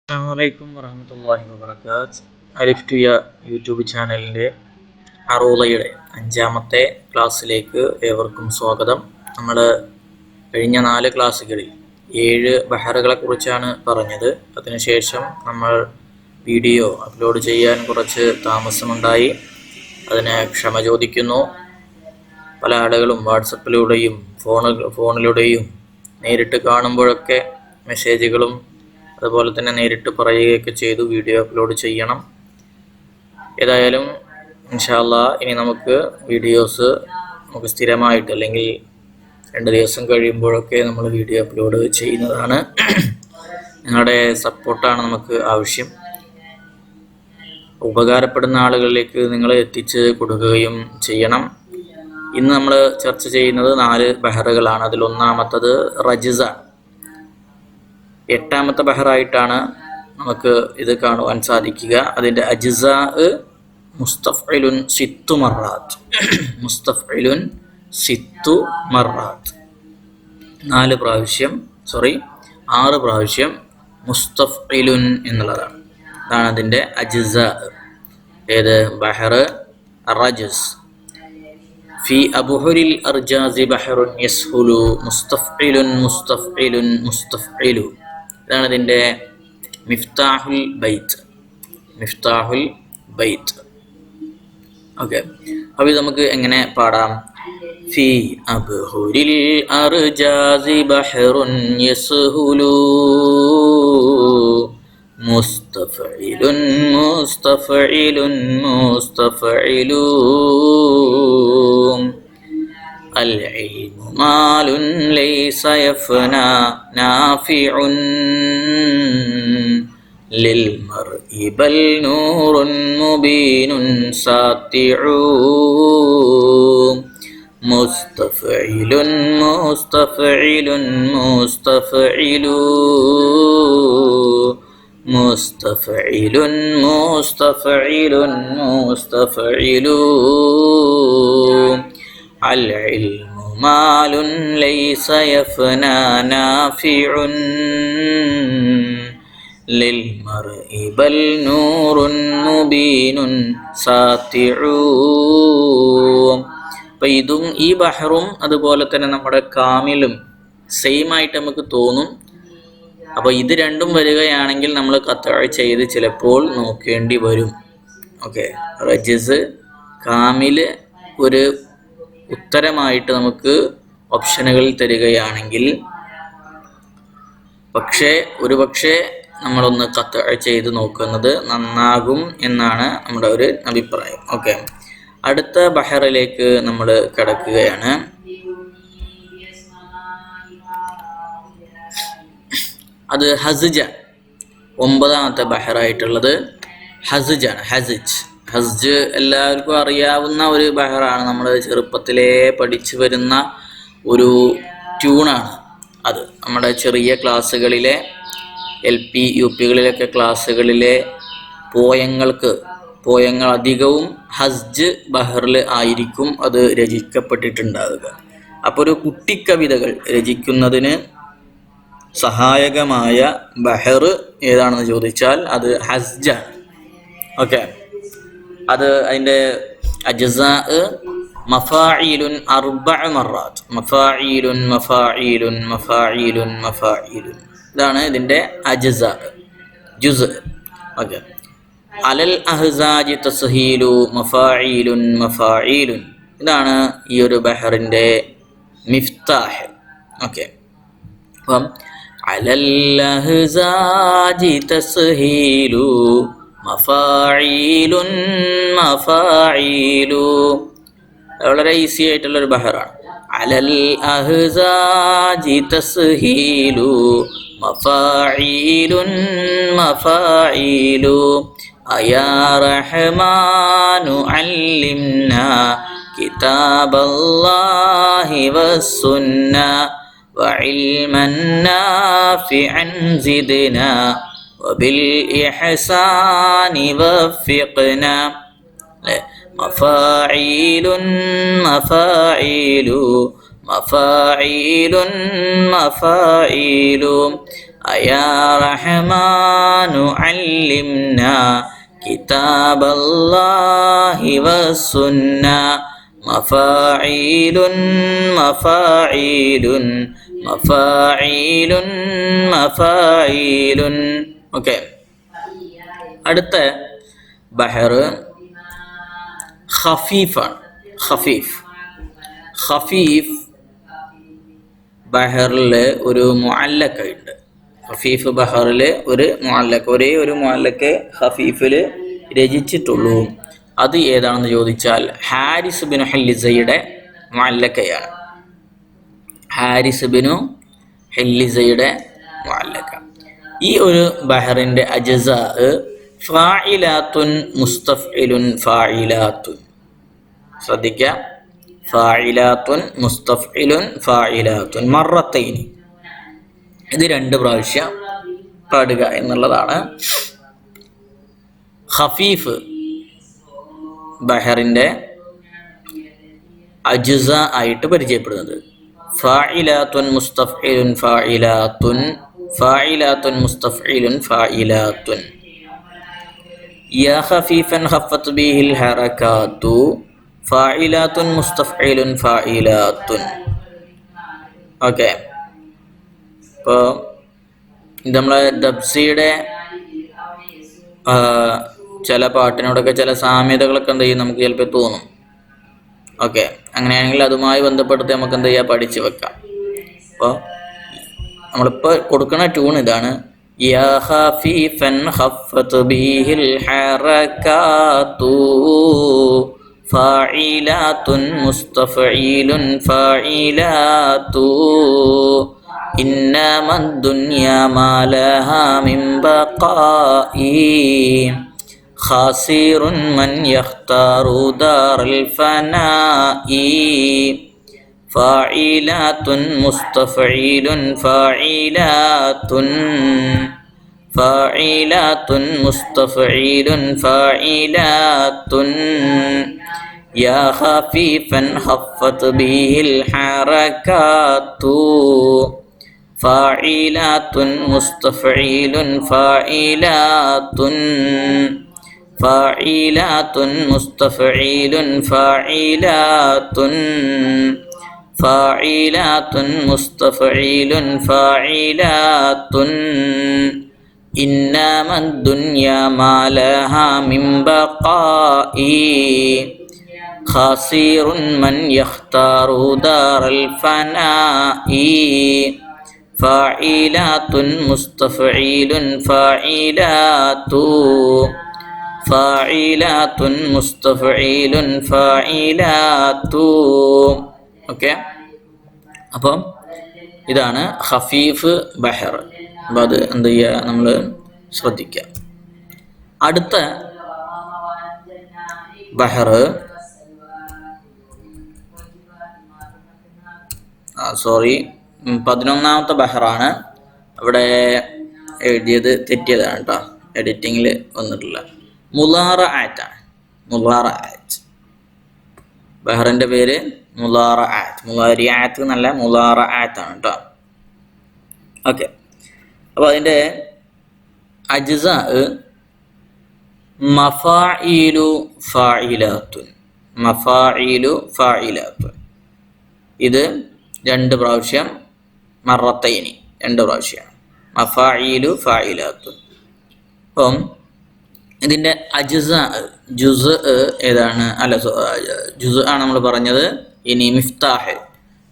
അസ്സലാമലൈക്കും വറഹ്മത്തുള്ളാഹി വബറകാത്ത്. അലിഫ് ടു യ യൂട്യൂബ് ചാനലിൻ്റെ അറൂളയുടെ 5-ാമത്തെ ക്ലാസ്സിലേക്ക് ഏവർക്കും സ്വാഗതം. നമ്മൾ കഴിഞ്ഞ 4 ക്ലാസ്സുകളിൽ 7 ബഹറുകളെ കുറിച്ചാണ് പറഞ്ഞത്. അതിനുശേഷം നമ്മൾ വീഡിയോ അപ്ലോഡ് ചെയ്യാൻ കുറച്ച് താമസമുണ്ടായി. അതിന് ക്ഷമ ചോദിക്കുന്നു. പല ആളുകളും വാട്സപ്പിലൂടെയും ഫോണിലൂടെയും നേരിട്ട് കാണുമ്പോഴൊക്കെ മെസ്സേജുകളും അതുപോലെ തന്നെ നേരിട്ട് പറയുകയൊക്കെ ചെയ്തു. വീഡിയോ അപ്ലോഡ് ചെയ്യണം. ഏതായാലും ഇൻഷാ അല്ലാഹ് ഇനി നമുക്ക് വീഡിയോസ് സ്ഥിരമായിട്ട് അല്ലെങ്കിൽ 2 ദിവസം കഴിയുമ്പോഴൊക്കെ നമ്മൾ വീഡിയോ അപ്ലോഡ് ചെയ്യുന്നതാണ്. നിങ്ങളുടെ സപ്പോർട്ടാണ് നമുക്ക് ആവശ്യം. ഉപകാരപ്പെടുന്ന ആളുകളിലേക്ക് നിങ്ങൾ എത്തിച്ച് കൊടുക്കുകയും ചെയ്യണം. ഇന്ന് നമ്മൾ ചർച്ച ചെയ്യുന്നത് 4 ബഹറുകളാണ്. അതിൽ ഒന്നാമത്തത് റജിസ, 8-ാമത്തെ ബഹറായിട്ടാണ് നമുക്ക് ഇത് കാണുവാൻ സാധിക്കുക. അതിൻ്റെ അജ്സാ മുസ്തഫ്ഇലുൻ സിത്തു മറാത്ത്, മുസ്തഫ്ഇലുൻ സിത്തു മറാത്ത്, 6 പ്രാവശ്യം മുസ്തഫ്ഇലുൻ എന്നുള്ളതാണ്. അതാണ് അതിൻ്റെ അജ്സാ. ഏത് ബഹർ? റജസ്. ഫി അബ്ഹുരിൽ അർജാസി ബഹറുൻ യസ്ഹുലു മുസ്തഫ്ഇലുൻ മുസ്തഫ്ഇലുൻ മുസ്തഫ്ഇലു. ഇതാണ് ഇതിൻ്റെ മിഫ്താഹുൽ ബൈത്ത്. ഓക്കെ, അപ്പോൾ ഇത് നമുക്ക് എങ്ങനെ പാടാം? ഫി അബ്ഹുരിൽ അർജാസി ബഹറുൻ യസ്ഹുലു മുസ്തഫ്ഇലുൻ മുസ്തഫ്ഇലുൻ മുസ്തഫ്ഇലു. العلم مال ليس يفنى نافع للمرء بل نور مبين ساطع مستفعل مستفعل مستفعل مستفعل مستفعل مستفعل. العلم مال ليس يفنى نافع للمرء بل نور مبين ساطع. അപ്പം ഇതും ഈ ബഹറും അതുപോലെ തന്നെ നമ്മുടെ കാമിലും സെയിം ആയിട്ട് നമുക്ക് തോന്നും. അപ്പോൾ ഇത് രണ്ടും വരികയാണെങ്കിൽ നമ്മൾ ഖത്അ ചെയ്ത് ചിലപ്പോൾ നോക്കേണ്ടി വരും. ഓക്കെ, റജസ് കാമില് ഒരു ഉത്തരമായിട്ട് നമുക്ക് ഓപ്ഷനുകളിൽ തരികയാണെങ്കിൽ ഒരുപക്ഷെ നമ്മളൊന്ന് ഖത്അ ചെയ്ത് നോക്കുന്നത് നന്നാകും എന്നാണ് നമ്മുടെ ഒരു അഭിപ്രായം. ഓക്കെ, അടുത്ത ബഹറിലേക്ക് നമ്മൾ കടക്കുകയാണ്. അത് ഹസ്ജ, 9-ാമത്തെ ബഹറായിട്ടുള്ളത് ഹസ്ജാണ്. ഹസ്ജ് എല്ലാവർക്കും അറിയാവുന്ന ഒരു ബഹറാണ്. നമ്മൾ ചെറുപ്പത്തിലേ പഠിച്ചു വരുന്ന ഒരു ട്യൂണാണ് അത്. നമ്മുടെ ചെറിയ ക്ലാസ്സുകളിലെ LP UP ക്ലാസ്സുകളിലെ പോയങ്ങൾ അധികവും ഹസ്ജ് ബഹറിൽ ആയിരിക്കും അത് രചിക്കപ്പെട്ടിട്ടുണ്ടാവുക. അപ്പോൾ ഒരു കുട്ടിക്കവിതകൾ രചിക്കുന്നതിന് സഹായകമായ ബഹർ ഏതാണെന്ന് ചോദിച്ചാൽ അത് ഹസ്ജാണ്. ഓക്കെ, അത് അതിൻ്റെ അജ്സാ മഫാഇലുൻ 4 മറാത്ത്. മഫാഇലുൻ മഫാഇലുൻ മഫാഇലുൻ മഫാഇലുൻ, ഇതാണ് ഇതിൻ്റെ അജ്സാ, ജുസ്. ഓക്കെ, അലൽ അഹ്സാജി തസ്ഹീലു മഫാഇലുൻ മഫാഇലുൻ, ഇതാണ് ഈ ഒരു ബഹറിൻ്റെ മിഫ്താഹ്. ഓക്കെ, അപ്പം അലൽ അഹ്സാജി തസ്ഹീലു മഫാഇലുൻ മഫാഇലു, വളരെ ഈസി ആയിട്ടുള്ളൊരു ബഹറാണ്. അലൽ അഹ്സാജി തസ്ഹീലു മഫാഇലുൻ മഫാഇലു അയാ റഹ്മാനു അല്ലിംനാ കിതാബല്ലാഹി വസ്സുന്ന വഇൽമൻ നാഫിഅൻ സിദ്നാ وبالإحسان وفقنا. مفاعيل مفاعيل مفاعيل مفاعيل അയാ റഹ്മാനു അല്ലിംനാ കിതാബല്ലാഹി വസ്സുന്ന മഫാഈലുൻ മഫാഈലുൻ മഫാഈലുൻ മഫാഈലുൻ. ഓക്കെ, അടുത്ത ബഹർ ഖഫീഫാണ്. ഖഫീഫ് ബഹറിൽ ഒരു മുഅല്ലഖ ഉണ്ട്. ഖഫീഫ് ബഹറിൽ ഒരു മുഅല്ലഖ, ഒരേ ഒരു മുഅല്ലഖ ഖഫീഫിൽ രചിച്ചിട്ടുള്ളൂ. അത് ഏതാണെന്ന് ചോദിച്ചാൽ ഹാരിസ് ബിനു ഹല്ലിസയുടെ മുഅല്ലഖയാണ്. ഹാരിസ് ബിനു ഹല്ലിസയുടെ മുഅല്ലഖ. ഈ ഒരു ബഹറിന്റെ അജ്സാ ഫാഇലാത്തുൻ മുസ്തഫ്ഇലുൻ ഫാഇലാത്തുൻ. ശ്രദ്ധിക്കുക, ഫാഇലാത്തുൻ മുസ്തഫ്ഇലുൻ ഫാഇലാത്തുൻ മറത്തൈനി. ഇത് 2 പ്രാവശ്യം പാടുക എന്നുള്ളതാണ് ഖഫീഫ് ബഹറിന്റെ അജ്സാ ആയിട്ട് പരിചയപ്പെടുന്നത്. ഫാഇലാത്തുൻ മുസ്തഫ്ഇലുൻ ഫാഇലാത്തുൻ, ഫാഇലാത്തുൻ മുസ്തഫ്ഇലുൻ ഫാഇലാത്തുൻ. യാ ഖഫീഫൻ ഖഫ്ഫത് ബിഹിൽ ഹറകാതു ഫാഇലാത്തുൻ മുസ്തഫ്ഇലുൻ ഫാഇലാത്തുൻ. ഓക്കെ, ഇപ്പോൾ ഇത് നമ്മളെ ദബ്സിയുടെ ചില പാട്ടിനോടൊക്കെ ചില സാമ്യതകളൊക്കെ എന്ത് ചെയ്യും നമുക്ക് ചിലപ്പോൾ തോന്നും. ഓക്കെ, അങ്ങനെയാണെങ്കിൽ അതുമായി ബന്ധപ്പെടുത്തി നമുക്ക് എന്ത് ചെയ്യുക, പഠിച്ചു വെക്കാം. അപ്പോൾ നമ്മളിപ്പോൾ കൊടുക്കുന്ന ട്യൂൺ ഇതാണ്. യാ ഖഫീഫൻ ഖഫ്ഫത് ബിഹിൽ ഹറകാതു ഫാഇലാത്തുൻ മുസ്തഫ്ഇലുൻ ഫാഇലാത്തു ഇന്നമദ് ദുനിയാ മാ ലഹാ മിൻ ബഖാഇ ഖാസിറുൻ മൻ യഖ്താറു ദാറൽ ഫനാഇ ഫാഇലാത്തുൻ മുസ്തഫ്ഇലുൻ ഫാഇലാത്തുൻ ഫാഇലാത്തുൻ മുസ്തഫ്ഇലുൻ ഫാഇലാത്തുൻ യാ ഖഫീഫൻ ഖഫ്ഫത് ബിഹിൽ ഹറകാതു ഫാഇലാത്തുൻ മുസ്തഫ്ഇലുൻ ഫാഇലാത്തുൻ ഫാഇലാത്തുൻ മുസ്തഫ്ഇലുൻ ഫാഇലാത്തുൻ ഫാഇലാത്തുൻ മുസ്തഫ്ഇലുൻ ഫാഇലാത്തുൻ ഇന്നമദ് ദുനിയാ മാ ലഹാ മിൻ ബഖാഇ ഖാസിറുൻ മൻ യഖ്താറു ദാറൽ ഫനാഇ ഫാഇലാത്തുൻ മുസ്തഫ്ഇലുൻ ഫാഇലാത്തു ഫാഇലാത്തുൻ മുസ്തഫ്ഇലുൻ ഫാഇലാത്തു. ഓക്കെ, അപ്പം ഇതാണ് ഖഫീഫ് ബഹർ. അപ്പോൾ അത് എന്ത് ചെയ്യുക, നമ്മൾ ശ്രദ്ധിക്കുക. അടുത്ത ബഹർ സോറി 11ാമത്തെ ബഹറാണ്. അവിടെ എഴുതിയത് തെറ്റിയതാണ് കേട്ടോ, എഡിറ്റിങ്ങിൽ വന്നിട്ടില്ല. മുലാറഅത്താണ്. മുലാറഅത്ത് ബഹറിന്റെ പേര് മുലാറഅത്ത്. മുലാരിഅത്ത് എന്നല്ല, മുലാറഅത്താണ് കേട്ടോ. ഓക്കെ, അപ്പോൾ അതിൻ്റെ അജ്സാ മഫാഇലു ഫാഇലാത്തുൻ, മഫാഇലു ഫാഇലാത്തുൻ. ഇത് 2 പ്രാവശ്യം മറത്തൈനി, 2 പ്രാവശ്യമാണ് മഫാഇലു ഫാഇലാത്തുൻ. അപ്പം ഇതിൻ്റെ അജ്സാ ജുസ് ഏതാണ്? അല്ല, ജുസ് ആണ് നമ്മൾ പറഞ്ഞത്. ഇനി മിഫ്താഹ്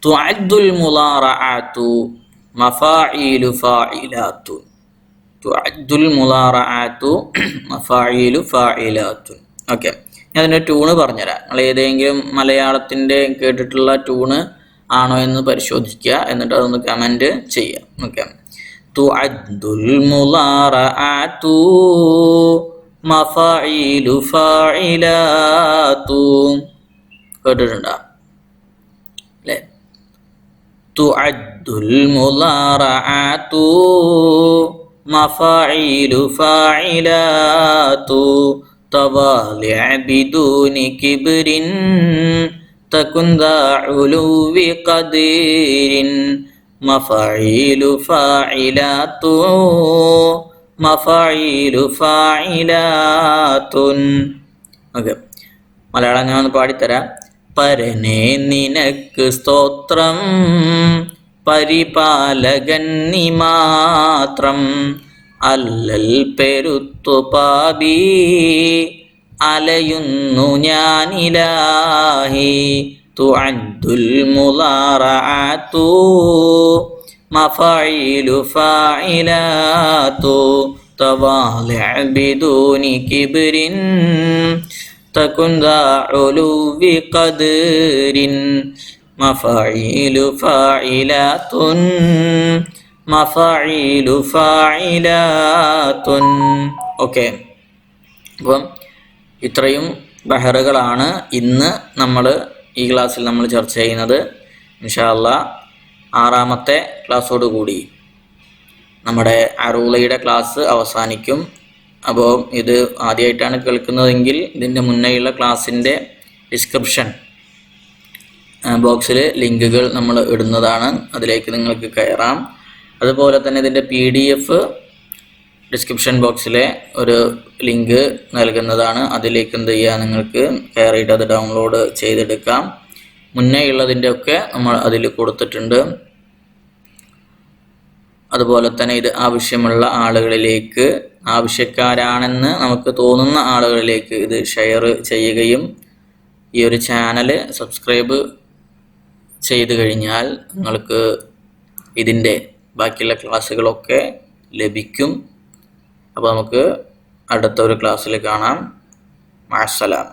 തുഅദ്ദുൽ മുലാറഅതു മഫാഇലു ഫാഇലാത്തുൻ, തുഅദ്ദുൽ മുലാറഅതു മഫാഇലു ഫാഇലാത്തുൻ. ഓക്കെ, ഞാൻ അതിൻ്റെ ട്യൂണ് പറഞ്ഞുതരാം. നിങ്ങൾ ഏതെങ്കിലും മലയാളത്തിൻ്റെ കേട്ടിട്ടുള്ള ട്യൂണ് ആണോ എന്ന് പരിശോധിക്കുക, എന്നിട്ട് അതൊന്ന് കമൻറ്റ് ചെയ്യുക. ഓക്കെ, തുഅദ്ദുൽ മുലാറഅതു മഫാഇലു ഫാഇലാത്തു. കേട്ടിട്ടുണ്ടോ അല്ലേ? തുഅദ്ദുൽ മുലാറഅതു മഫാഇലു ഫാഇലാത്തു തവാലിഅ ബിദൂനി കിബ്രിൻ തകുൻ ദാ ഉലുവി ഖദീരിൻ മഫഈലു ഫാഇലാതു മഫഈലു ഫാഇലാതുൻ. ഓക്കെ, മലയാളം ഞാൻ ഒന്ന് പാടിത്തരാം. പരനെ നിനക്ക് സ്തോത്രം, പരിപാലകൻ നീ മാത്രം. അല്ലൽ പെരുത്തു പാപി അലയുന്നു ഞാനിലാഹി. തുഅദ്ദുൽ മുളാറഅതു മഫഈലു ഫാഇലാതു. തവാളിഅ ബിദൂനി കിബ്രിൻ തകുൻ ദാ ഉലുവി ഖദ്രിൻ. മഫഈലു ഫാഇലാതുൻ മഫഈലു ഫാഇലാതുൻ. ഓക്കെ, അപ്പം ഇത്രയും ബഹറുകളാണ് ഇന്ന് നമ്മൾ ഈ ക്ലാസ്സിൽ നമ്മൾ ചർച്ച ചെയ്യുന്നത്. ഇൻഷാ അല്ലാഹ് 6ാമത്തെ ക്ലാസ്സോടുകൂടി നമ്മുടെ അറൂളയുടെ ക്ലാസ് അവസാനിക്കും. അപ്പോൾ ഇത് ആദ്യമായിട്ടാണ് കേൾക്കുന്നതെങ്കിൽ ഇതിൻ്റെ മുന്നേയുള്ള ക്ലാസ്സിൻ്റെ ഡിസ്ക്രിപ്ഷൻ ബോക്സിൽ ലിങ്കുകൾ നമ്മൾ ഇടുന്നതാണ്, അതിലേക്ക് നിങ്ങൾക്ക് കയറാം. അതുപോലെ തന്നെ ഇതിൻ്റെ PDF ഡിസ്ക്രിപ്ഷൻ ബോക്സിലെ ഒരു ലിങ്ക് നൽകുന്നതാണ്, അതിലേക്ക് എന്ത് ചെയ്യുക, നിങ്ങൾക്ക് കയറിയിട്ട് അത് ഡൗൺലോഡ് ചെയ്തെടുക്കാം. മുന്നേ ഉള്ളതിൻ്റെ ഒക്കെ നമ്മൾ അതിൽ കൊടുത്തിട്ടുണ്ട്. അതുപോലെ തന്നെ ഇത് ആവശ്യമുള്ള ആളുകളിലേക്ക്, ആവശ്യക്കാരാണെന്ന് നമുക്ക് തോന്നുന്ന ആളുകളിലേക്ക് ഇത് ഷെയർ ചെയ്യുകയും ഈ ഒരു ചാനൽ സബ്സ്ക്രൈബ് ചെയ്തു കഴിഞ്ഞാൽ നിങ്ങൾക്ക് ഇതിൻ്റെ ബാക്കിയുള്ള ക്ലാസ്സുകളൊക്കെ ലഭിക്കും. അപ്പോൾ നമുക്ക് അടുത്ത ഒരു ക്ലാസ്സിൽ കാണാം. മഅസ്സലാമ.